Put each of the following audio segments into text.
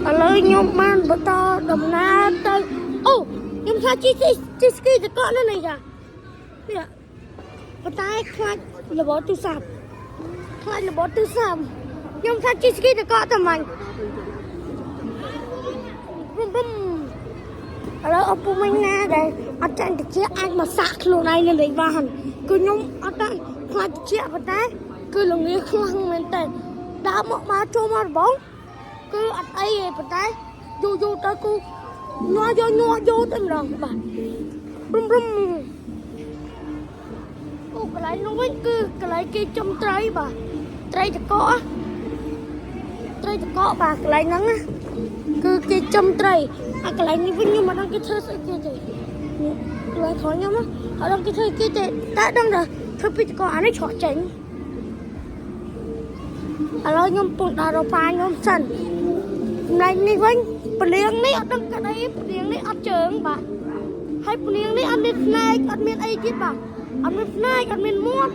ឥឡូវខ្ញុំបានបន្តដំណើរទៅអូខ្ញុំថាជិះស្គីទៅកក់នោះនេះចានេះប៉ុន្តែខ្លាចរបបទូរស័ព្ទខ្ញុំថាជិះស្គីទៅកក់តែមិនរុំឥឡូវឪពុកមិញណាដែលអត់ចាញ់តិចអាចមកសាក់ខ្លួនឯងនៅនេះបានគឺខ្ញុំអត់ដែរខ្លាចតិចប៉ុន្តែគឺល្ងាខ្លាំងមែនតើដើរមកចូលមករបងគឺអត់អីទេប៉ុន្តែយូរទៅគឺញ័រយកតែម្ដងបាទរុំអូកន្លែងនោះវិញគឺកន្លែងគេចំត្រីបាទត្រីតកបាទកន្លែងហ្នឹងណាគឺគេចំត្រីអាកន្លែងនេះវិញខ្ញុំមិនដឹងគេធ្វើស្អីគេទេកន្លែងของខ្ញុំណាអត់ដឹងគេធ្វើគេទេតែដឹងថាធ្វើពីតកអានេះឆ្លក់ចេញឥឡូវខ្ញុំពុំដល់រប៉ាខ្ញុំសិនកន្លែងនេះវិញពលាងនេះអត់ដឹងកាត់អីពលាងនេះអត់ជើងបាទហើយពលាងនេះអត់មានផ្នែកអត់មានអីទៀតបាទអត់មានផ្នែកអត់មានមាត់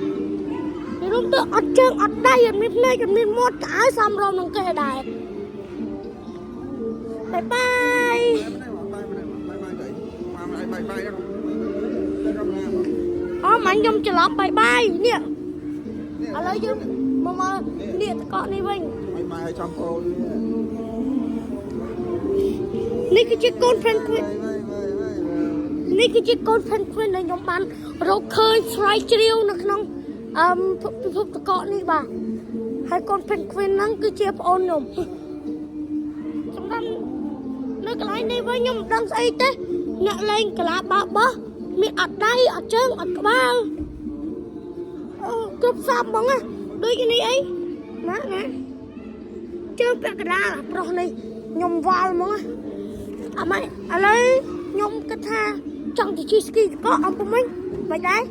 នេះរួមទៅអត់ជើងអត់ដៃអត់មានផ្នែកអត់មានមាត់ក្អើសំរំនឹងគេដែរបាយអូម៉ាញ់ខ្ញុំច្រឡំបាយនេះឥឡូវយើងមកនេះតកក់នេះវិញបាយឲ្យចំពោនេះគឺជាកូន penguin នេះគឺជាកូន penguin ដែលខ្ញុំបានរកឃើញស្រាវជ្រាវនៅក្នុងពិភពតកក់នេះបាទហើយកូន penguin ហ្នឹងគឺជាប្អូនខ្ញុំសម្រាប់នៅកន្លែងនេះវិញខ្ញុំមិនដឹងស្អីទេអ្នកលេងកីឡាបាល់បោះមានអត់ដៃអត់ជើងអត់ក្បាលគ្រប់សពហ្មងណាដូចនេះអីណាជើងពាក់កណ្ដាលប្រុសនេះខ្ញុំវល់ហ្មងណាអត់ម៉េចឥឡូវខ្ញុំគិតថាចង់ទៅជិះស្គីតកអំពុំវិញមិនដែរ